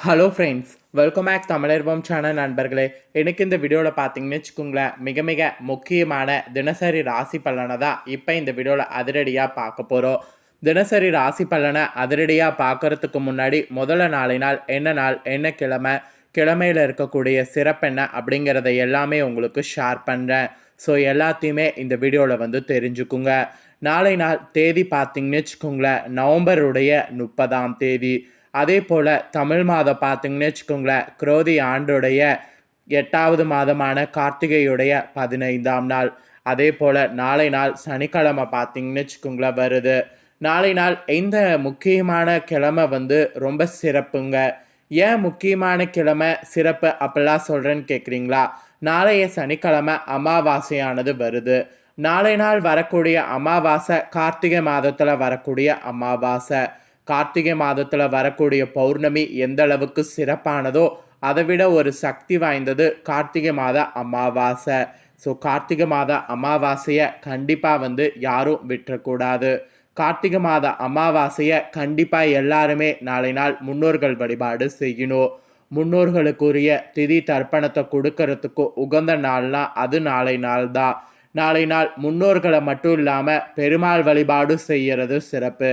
Hello friends, welcome back Tamizharvam channel நண்பர்களே. எனக்கு இந்த வீடியோவில் பார்த்தீங்கன்னு வச்சுக்கோங்களேன், மிக மிக முக்கியமான தினசரி ராசி பலனை தான் இப்போ இந்த வீடியோவில் அதிரடியாக பார்க்க போகிறோம். தினசரி ராசி பலனை அதிரடியாக பார்க்கறதுக்கு முன்னாடி முதல்ல நாள் என்ன நாள், என்ன கிழமை, கிழமையில் இருக்கக்கூடிய சிறப்பென்ன அப்படிங்கிறத எல்லாமே உங்களுக்கு ஷேர் பண்ணுறேன். ஸோ எல்லாத்தையுமே இந்த வீடியோவில் வந்து தெரிஞ்சுக்குங்க. நாளை நாள் தேதி பார்த்தீங்கன்னு வச்சுக்கோங்களேன், நவம்பருடைய 30ஆம் தேதி. அதே போல் தமிழ் மாதம் பார்த்தீங்கன்னு வச்சுக்கோங்களேன், குரோதி ஆண்டுடைய 8வது மாதமான கார்த்திகையுடைய 15ஆம் நாள். அதே போல் நாளை நாள் சனிக்கிழமை பார்த்தீங்கன்னு வச்சுக்கோங்களேன் வருது. நாளை நாள் இந்த முக்கியமான கிழமை வந்து ரொம்ப சிறப்புங்க. ஏன் முக்கியமான கிழமை சிறப்பு அப்படிலாம் சொல்கிறேன்னு கேட்குறீங்களா? நாளைய சனிக்கிழமை அமாவாசையானது வருது. நாளை நாள் வரக்கூடிய அமாவாசை கார்த்திகை மாதத்தில் வரக்கூடிய அமாவாசை. கார்த்திகை மாதத்தில் வரக்கூடிய பௌர்ணமி எந்த அளவுக்கு சிறப்பானதோ அதை விட ஒரு சக்தி வாய்ந்தது கார்த்திகை மாத அமாவாசை. ஸோ கார்த்திகை மாத அமாவாசையை கண்டிப்பாக வந்து யாரும் விட்டுறக்கூடாது. கார்த்திகை மாத அமாவாசையை கண்டிப்பாக எல்லாருமே நாளை நாள் முன்னோர்கள் வழிபாடு செய்யணும். முன்னோர்களுக்குரிய திதி தர்ப்பணத்தை கொடுக்கறதுக்கு உகந்த நாள்னா அது நாளை நாள் தான். நாளை நாள் முன்னோர்களை மட்டும் இல்லாமல் பெருமாள் வழிபாடு செய்கிறது சிறப்பு.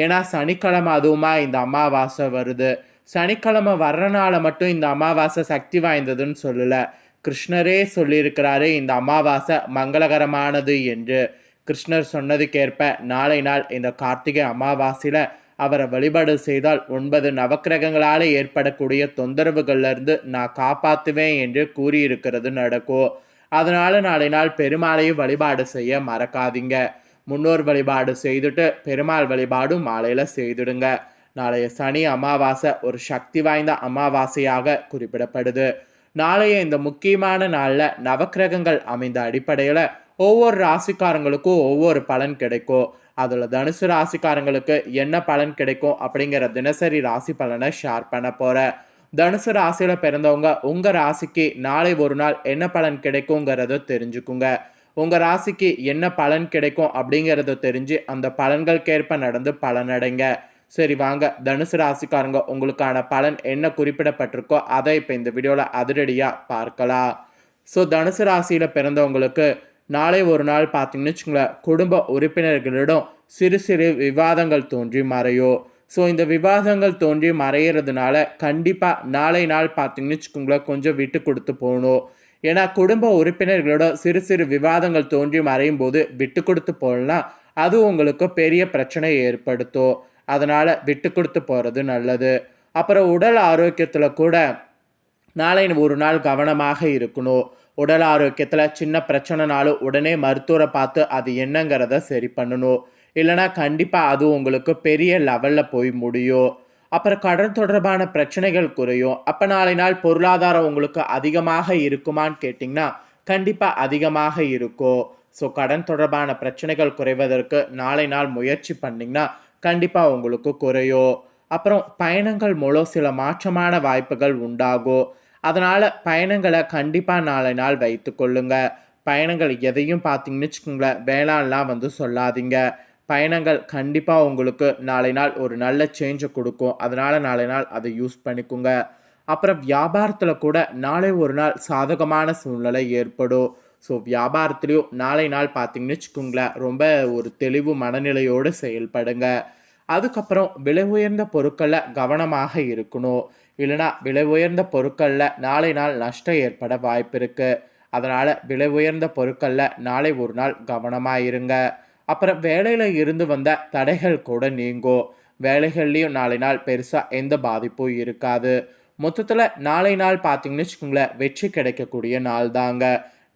ஏன்னா சனிக்கிழமை அதுவுமா இந்த அமாவாசை வருது. சனிக்கிழமை வர்றனால மட்டும் இந்த அமாவாசை சக்தி வாய்ந்ததுன்னு சொல்லலை. கிருஷ்ணரே சொல்லியிருக்கிறாரு இந்த அமாவாசை மங்களகரமானது என்று. கிருஷ்ணர் சொன்னதுக்கேற்ப நாளை நாள் இந்த கார்த்திகை அமாவாசையில் அவரை வழிபாடு செய்தால் 9 நவக்கிரகங்களால் ஏற்படக்கூடிய தொந்தரவுகள்லேருந்து நான் காப்பாற்றுவேன் என்று கூறியிருக்கிறது நடக்கும். அதனால் நாளை நாள் பெருமாளையும் வழிபாடு செய்ய மறக்காதீங்க. முன்னோர் வழிபாடு செய்துட்டு பெருமாள் வழிபாடும் மாலையில் செய்துடுங்க. நாளைய சனி அமாவாசை ஒரு சக்தி வாய்ந்த அமாவாசையாக குறிப்பிடப்படுது. நாளைய இந்த முக்கியமான நாளில் நவக்கிரகங்கள் அமைந்த அடிப்படையில் ஒவ்வொரு ராசிக்காரங்களுக்கும் ஒவ்வொரு பலன் கிடைக்கும். அதில் தனுசு ராசிக்காரங்களுக்கு என்ன பலன் கிடைக்கும் அப்படிங்கிற தினசரி ராசி பலனை ஷேர் பண்ண போகிறேன். தனுசு ராசியில் பிறந்தவங்க உங்கள் ராசிக்கு நாளை ஒரு நாள் என்ன பலன் கிடைக்குங்கிறத தெரிஞ்சுக்குங்க. உங்கள் ராசிக்கு என்ன பலன் கிடைக்கும் அப்படிங்கிறத தெரிஞ்சு அந்த பலன்களுக்கேற்ப நடந்து பலனடைங்க. சரி வாங்க, தனுசு ராசிக்காரங்க உங்களுக்கான பலன் என்ன குறிப்பிடப்பட்டிருக்கோ அதை இப்போ இந்த வீடியோவில் அதிரடியாக பார்க்கலாம். ஸோ தனுசு ராசியில் பிறந்தவங்களுக்கு நாளை ஒரு நாள் பார்த்தீங்கன்னு வச்சுங்களேன், குடும்ப உறுப்பினர்களிடம் சிறு சிறு விவாதங்கள் தோன்றி மறையும். ஸோ இந்த விவாதங்கள் தோன்றி மறைகிறதுனால கண்டிப்பாக நாளை நாள் பார்த்தீங்கன்னு வச்சுக்கோங்களேன் கொஞ்சம் விட்டு கொடுத்து போகணும். ஏன்னா குடும்ப உறுப்பினர்களோட சிறு சிறு விவாதங்கள் தோன்றி மறையும் போது விட்டு கொடுத்து போகலன்னா அது உங்களுக்கு பெரிய பிரச்சனையை ஏற்படுத்தும். அதனால் விட்டு கொடுத்து போகிறது நல்லது. அப்புறம் உடல் ஆரோக்கியத்தில் கூட நாளை ஒரு நாள் கவனமாக இருக்கணும். உடல் ஆரோக்கியத்தில் சின்ன பிரச்சனைனாலும் உடனே மருத்துவரை பார்த்து அது என்னங்கிறத சரி பண்ணணும். இல்லைனா கண்டிப்பாக அது உங்களுக்கு பெரிய லெவலில் போய் முடியும். அப்புறம் கடன் தொடர்பான பிரச்சனைகள் குறையும். அப்போ நாளை நாள் பொருளாதாரம் உங்களுக்கு அதிகமாக இருக்குமான்னு கேட்டிங்கன்னா கண்டிப்பாக அதிகமாக இருக்கும். ஸோ கடன் தொடர்பான பிரச்சனைகள் குறைவதற்கு நாளை நாள் முயற்சி பண்ணிங்கன்னா கண்டிப்பாக உங்களுக்கு குறையும். அப்புறம் பயணங்கள் மூலம் சில மாற்றமான வாய்ப்புகள் உண்டாகும். அதனால் பயணங்களை கண்டிப்பாக நாளை நாள் வைத்து கொள்ளுங்க. பயணங்கள் எதையும் பார்த்தீங்கன்னு வச்சுக்கோங்களேன் வேளாண்லாம் வந்து சொல்லாதீங்க. பயணங்கள் கண்டிப்பாக உங்களுக்கு நாளை நாள் ஒரு நல்ல சேஞ்சை கொடுக்கும். அதனால் நாளை நாள் அதை யூஸ் பண்ணிக்கோங்க. அப்புறம் வியாபாரத்தில் கூட நாளை ஒரு நாள் சாதகமான சூழ்நிலை ஏற்படும். ஸோ வியாபாரத்துலேயும் நாளை நாள் பார்த்தீங்கன்னு வச்சுக்கோங்களேன் ரொம்ப ஒரு தெளிவு மனநிலையோடு செயல்படுங்க. அதுக்கப்புறம் விலை உயர்ந்த பொருட்களில் கவனமாக இருக்கணும். இல்லைனா விலை உயர்ந்த பொருட்களில் நாளை நாள் நஷ்டம் ஏற்பட வாய்ப்பு இருக்குது. அதனால் விலை உயர்ந்த பொருட்களில் நாளை ஒரு நாள் கவனமாக இருங்க. அப்புறம் வேலையில் இருந்து வந்த தடைகள் கூட நீங்கும். வேலைகள்லேயும் நாளை நாள் பெருசாக எந்த பாதிப்பும் இருக்காது. மொத்தத்தில் நாளை நாள் பார்த்தீங்கன்னு வச்சுக்கோங்களேன் வெற்றி கிடைக்கக்கூடிய நாள் தாங்க.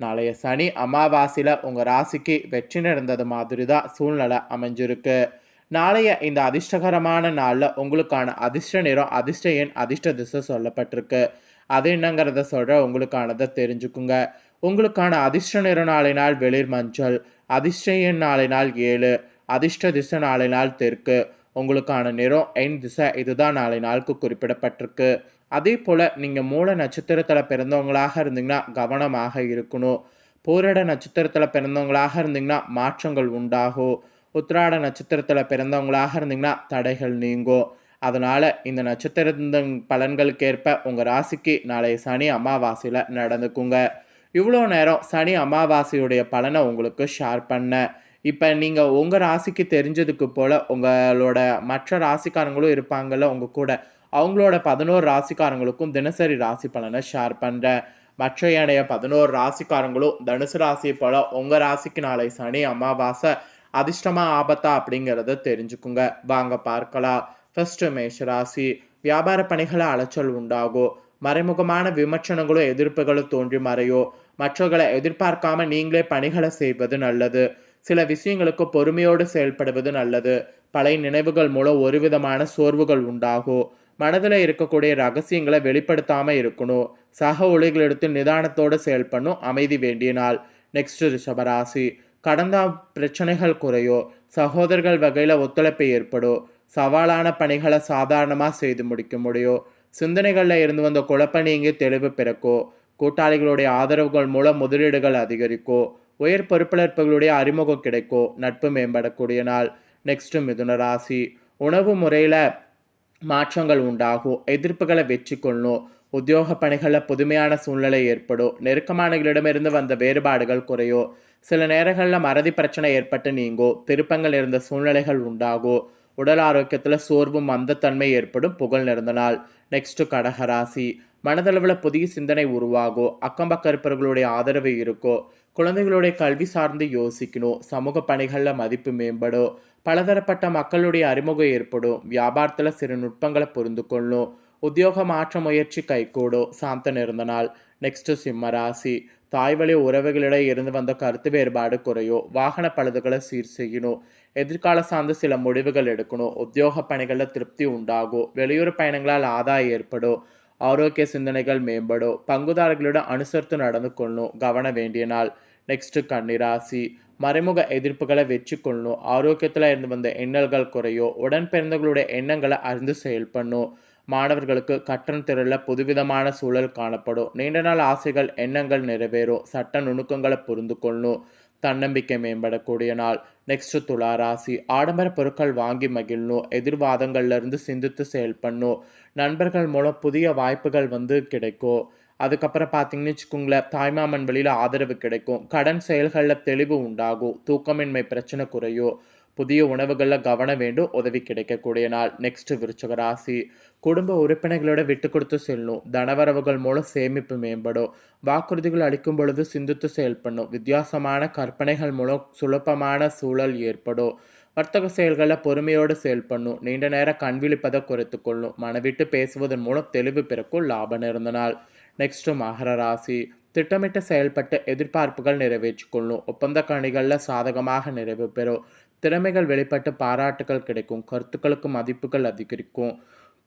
நாளைய சனி அமாவாசையில் உங்கள் ராசிக்கு வெற்றி நடந்தது மாதிரி தான் சூழ்நிலை அமைஞ்சிருக்கு. நாளைய இந்த அதிர்ஷ்டகரமான நாளில் உங்களுக்கான அதிர்ஷ்ட நிறம், அதிர்ஷ்ட எண், அதிர்ஷ்ட திசை சொல்லப்பட்டிருக்கு. அது என்னங்கிறத சொல்கிற உங்களுக்கானதை தெரிஞ்சுக்குங்க. உங்களுக்கான அதிர்ஷ்ட நிறம் நாளை நாள் வெளிர் மஞ்சள், அதிர்ஷ்ட எண் நாளை நாள் 7, அதிர்ஷ்ட திசை நாளை நாள் தெற்கு. உங்களுக்கான நிறம் எண் திசை இதுதான் நாளை நாளுக்கு குறிப்பிடப்பட்டிருக்கு. அதே போல் நீங்கள் மூல நட்சத்திரத்தில் பிறந்தவங்களாக இருந்தீங்கன்னா கவனமாக இருக்கணும். பூரட நட்சத்திரத்தில் பிறந்தவங்களாக இருந்தீங்கன்னா மாற்றங்கள் உண்டாகும். உத்திராட நட்சத்திரத்தில் பிறந்தவங்களாக இருந்தீங்கன்னா தடைகள் நீங்கும். அதனால் இந்த நட்சத்திர பலன்களுக்கேற்ப உங்கள் ராசிக்கு நாளைய சனி அமாவாசையில் நடந்துக்குங்க. இவ்வளோ நேரம் சனி அமாவாசையுடைய பலனை உங்களுக்கு ஷேர் பண்ணேன். இப்போ நீங்கள் உங்கள் ராசிக்கு தெரிஞ்சதுக்கு போல் உங்களோட மற்ற ராசிக்காரங்களும் இருப்பாங்கள்ல உங்கள் கூட, அவங்களோட 11 ராசிக்காரங்களுக்கும் தினசரி ராசி பலனை ஷேர் பண்ணுறேன். மற்ற ஏனைய 11 ராசிக்காரங்களும் தனுசு ராசியை போல் உங்கள் ராசிக்கு நாளை சனி அமாவாசை அதிர்ஷ்டமா ஆபத்தா அப்படிங்கிறத தெரிஞ்சுக்குங்க. வாங்க பார்க்கலாம். ஃபர்ஸ்ட் மேஷ ராசி. வியாபார பணிகளை அலைச்சல் உண்டாகும். மறைமுகமான விமர்சனங்களும் எதிர்ப்புகளும் தோன்றி மறையோ. மற்றவர்களை எதிர்பார்க்காம நீங்களே பணிகளை செய்வது நல்லது. சில விஷயங்களுக்கு பொறுமையோடு செயல்படுவது நல்லது. பழைய நினைவுகள் மூலம் ஒரு விதமான சோர்வுகள் உண்டாகும். மனதில் இருக்கக்கூடிய ரகசியங்களை வெளிப்படுத்தாம இருக்கணும். சக ஊழியர்களிடத்தில் நிதானத்தோடு செயல்படணும். அமைதி வேண்டிய நாள். நெக்ஸ்ட் ரிஷபராசி. கடந்த பிரச்சனைகள் குறையோ. சகோதரர்கள் வகையில் ஒத்துழைப்பு ஏற்படும். சவாலான பணிகளை சாதாரணமாக செய்து முடிக்க முடியும். சிந்தனைகளில் இருந்து வந்த குழப்ப நீங்கி தெளிவு பிறக்கும். கூட்டாளிகளுடைய ஆதரவுகள் மூலம் முதலீடுகள் அதிகரிக்கும். உயர் பொறுப்பிழப்புகளுடைய அறிமுகம் கிடைக்கும். நட்பு மேம்படக்கூடிய நாள். நெக்ஸ்ட் மிதுன ராசி. உணவு முறையில் மாற்றங்கள் உண்டாகும். எதிர்ப்புகளை வெற்றி கொள்ளணும். உத்தியோக பணிகளில் புதுமையான சூழ்நிலை ஏற்படும். நெருக்கமானவர்களிடமிருந்து வந்த வேறுபாடுகள் குறையும். சில நேரங்களில் மறதி பிரச்சனை ஏற்பட்டு நீங்கும். திருப்பங்கள் இருந்த சூழ்நிலைகள் உண்டாகும். உடல் ஆரோக்கியத்தில் சோர்வும் மந்தத்தன்மை ஏற்படும். புகழ் நிறைந்த நாள். நெக்ஸ்ட் கடகராசி. மனதளவில் புதிய சிந்தனை உருவாகும். அக்கம்பக்க இருப்பவர்களுடைய ஆதரவு இருக்கும். குழந்தைகளுடைய கல்வி சார்ந்து யோசிக்கணும். சமூக பணிகளில் மதிப்பு மேம்படும். பலதரப்பட்ட மக்களுடைய அறிமுகம் ஏற்படும். வியாபாரத்தில் சிறு நுட்பங்களை புரிந்து கொள்ளணும். உத்தியோக மாற்ற முயற்சி கைகூடும். சாந்த நிறந்த நாள். நெக்ஸ்ட் சிம்மராசி. தாய்வழி உறவுகளிடையே இருந்து வந்த கருத்து வேறுபாடு குறையும். வாகன பழுதுகளை சீர் செய்யணும். எதிர்கால சார்ந்து சில முடிவுகள் எடுக்கணும். உத்தியோக பணிகளில் திருப்தி உண்டாகும். வெளியூர் பயணங்களால் ஆதாயம் ஏற்படும். ஆரோக்கிய சிந்தனைகள் மேம்படும். பங்குதாரர்களுடன் அனுசரித்து நடந்து கொள்ளணும். கவன வேண்டிய நாள். நெக்ஸ்ட் கன்னிராசி. மறைமுக எதிர்ப்புகளை வெற்றி கொள்ளணும். ஆரோக்கியத்தில் இருந்து வந்த எண்ணல்கள் குறையும். உடன் பிறந்தவர்களுடைய எண்ணங்களை அறிந்து செயல்படணும். மாணவர்களுக்கு கற்றல் திறனில் புதுவிதமான சூழல் காணப்படும். நீண்ட நாள் ஆசைகள் எண்ணங்கள் நிறைவேறும். சட்ட நுணுக்கங்களை புரிந்து கொள்ளணும். தன்னம்பிக்கை மேம்படக்கூடிய நாள். நெக்ஸ்ட் துளாராசி. ஆடம்பர பொருட்கள் வாங்கி மகிழணும். எதிர்வாதங்கள்லேருந்து சிந்தித்து செயல்படணும். நண்பர்கள் மூலம் புதிய வாய்ப்புகள் கிடைக்கும். அதுக்கப்புறம் பார்த்தீங்கன்னு வச்சுக்கோங்களேன், தாய்மாமன் வழியில் ஆதரவு கிடைக்கும். கடன் செயல்களில் தெளிவு உண்டாகும். தூக்கமின்மை பிரச்சனை குறையும். புதிய உணவுகளில் கவனம் வேண்டும். உதவி கிடைக்கக்கூடிய நாள். நெக்ஸ்ட் விருச்சிக ராசி. குடும்ப உறுப்பினர்களோட விட்டு கொடுத்து செல்லணும். தனவரவுகள் மூலம் சேமிப்பு மேம்படும். வாக்குறுதிகள் அளிக்கும் பொழுது சிந்தித்து செயல்படணும். வித்தியாசமான கற்பனைகள் மூலம் சுலபமான சூழல் ஏற்படும். வர்த்தக செயல்களில் பொறுமையோடு செயல்படணும். நீண்ட நேரம் கண்விழிப்பதை குறைத்து கொள்ளணும். மனவிட்டு பேசுவதன் மூலம் தெளிவு பிறக்கும். லாபம் இருந்த நாள். நெக்ஸ்ட் மகர ராசி. திட்டமிட்டு செயல்பட்டு எதிர்பார்ப்புகள் நிறைவேற்றிக்கொள்ளணும். ஒப்பந்த கணிகளில் சாதகமாக நிறைவு பெறும். திறமைகள் வெளிப்பட்டு பாராட்டுகள் கிடைக்கும். கருத்துக்களுக்கு மதிப்புகள் அதிகரிக்கும்.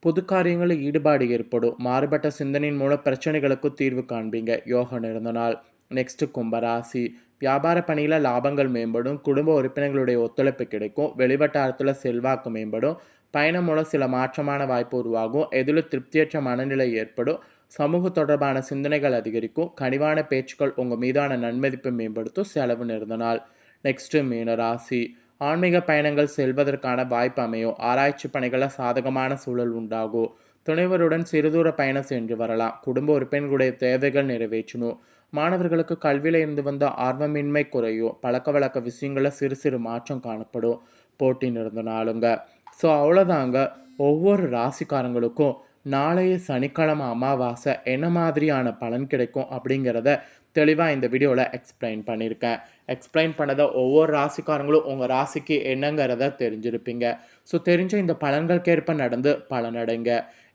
புது காரியங்களில் ஈடுபாடு ஏற்படும். மாறுபட்ட சிந்தனையின் மூலம் பிரச்சனைகளுக்கு தீர்வு காண்பீங்க. யோகம் இருந்த நாள். நெக்ஸ்ட் கும்பராசி. வியாபார பணியில் லாபங்கள் மேம்படும். குடும்ப உறுப்பினர்களுடைய ஒத்துழைப்பு கிடைக்கும். வெளிவட்டாரத்தில் செல்வாக்கு மேம்படும். பயணம் மூலம் சில மாற்றமான வாய்ப்பு உருவாகும். எதிலும் திருப்தியற்ற மனநிலை ஏற்படும். சமூக தொடர்பான சிந்தனைகள் அதிகரிக்கும். கனிவான பேச்சுக்கள் உங்கள் மீதான நன்மதிப்பை மேம்படுத்தும். செலவு நிறந்த நாள். நெக்ஸ்ட் மீனராசி. ஆன்மீக பயணங்கள் செல்வதற்கான வாய்ப்பு அமையும். ஆராய்ச்சி பணிகளில் சாதகமான சூழல் உண்டாகும். துணைவருடன் சிறுதூர பயணம் சென்று வரலாம். குடும்ப உறுப்பினர்களுடைய தேவைகள் நிறைவேற்றணும். மாணவர்களுக்கு கல்வியில் இருந்து வந்த ஆர்வமின்மை குறையும். பழக்க வழக்க விஷயங்களில் சிறு சிறு மாற்றம் காணப்படும். போட்டி நிறந்த நாளுங்க. ஸோ அவ்வளோதாங்க. ஒவ்வொரு ராசிக்காரங்களுக்கும் நாளைய சனிக்கிழமை அமாவாசை என்ன மாதிரியான பலன் கிடைக்கும் அப்படிங்கிறத தெளிவாக இந்த வீடியோவில் எக்ஸ்பிளைன் பண்ணியிருக்கேன். எக்ஸ்பிளைன் பண்ணதை ஒவ்வொரு ராசிக்காரங்களும் உங்கள் ராசிக்கு என்னங்கிறத தெரிஞ்சிருப்பீங்க. ஸோ தெரிஞ்ச இந்த பலன்களுக்கேற்ப நடந்து பலனடைங்க.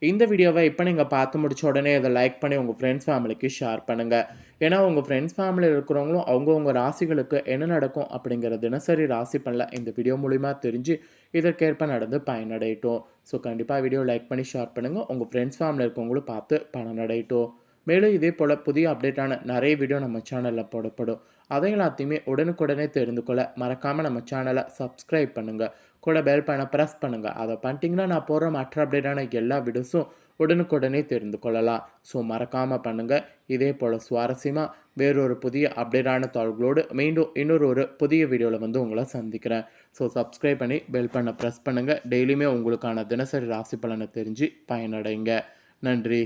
இந்த வீடியோவை இப்போ நீங்கள் பார்த்து முடிச்ச உடனே அதை லைக் பண்ணி உங்கள் ஃப்ரெண்ட்ஸ் ஃபேமிலிக்கு ஷேர் பண்ணுங்கள். ஏன்னா உங்கள் ஃப்ரெண்ட்ஸ் ஃபேமிலியில் இருக்கிறவங்களும் அவங்கவுங்க ராசிகளுக்கு என்ன நடக்கும் அப்படிங்கிற தினசரி ராசி பலனை இந்த வீடியோ மூலிமா தெரிஞ்சு இதற்கேற்ப நடந்து பயனடையட்டும். ஸோ கண்டிப்பாக வீடியோ லைக் பண்ணி ஷேர் பண்ணுங்கள். உங்கள் ஃப்ரெண்ட்ஸ் ஃபேமிலியில் இருக்கவங்களும் பார்த்து பலனடையட்டும். மேலும் இதே போல் புதிய அப்டேட்டான நிறைய வீடியோ நம்ம சேனலில் போடப்படும். அதை எல்லாத்தையுமே உடனுக்குடனே தெரிந்து கொள்ள மறக்காமல் நம்ம சேனலை சப்ஸ்கிரைப் பண்ணுங்கள். கூட பெல் பண்ண ப்ரெஸ் பண்ணுங்கள். அதை பண்ணிட்டீங்கன்னா நான் போடுற மற்ற அப்டேட்டான எல்லா வீடியோஸும் உடனுக்குடனே தெரிந்து கொள்ளலாம். ஸோ மறக்காமல் பண்ணுங்கள். இதே போல் சுவாரஸ்யமாக வேறொரு புதிய அப்டேட்டான தகவல்களோடு மீண்டும் இன்னொரு புதிய வீடியோவில் உங்களை சந்திக்கிறேன். ஸோ சப்ஸ்கிரைப் பண்ணி பெல் பண்ண ப்ரெஸ் பண்ணுங்கள். டெய்லியுமே உங்களுக்கான தினசரி ராசி பலனை தெரிஞ்சு பயனடைங்க. நன்றி.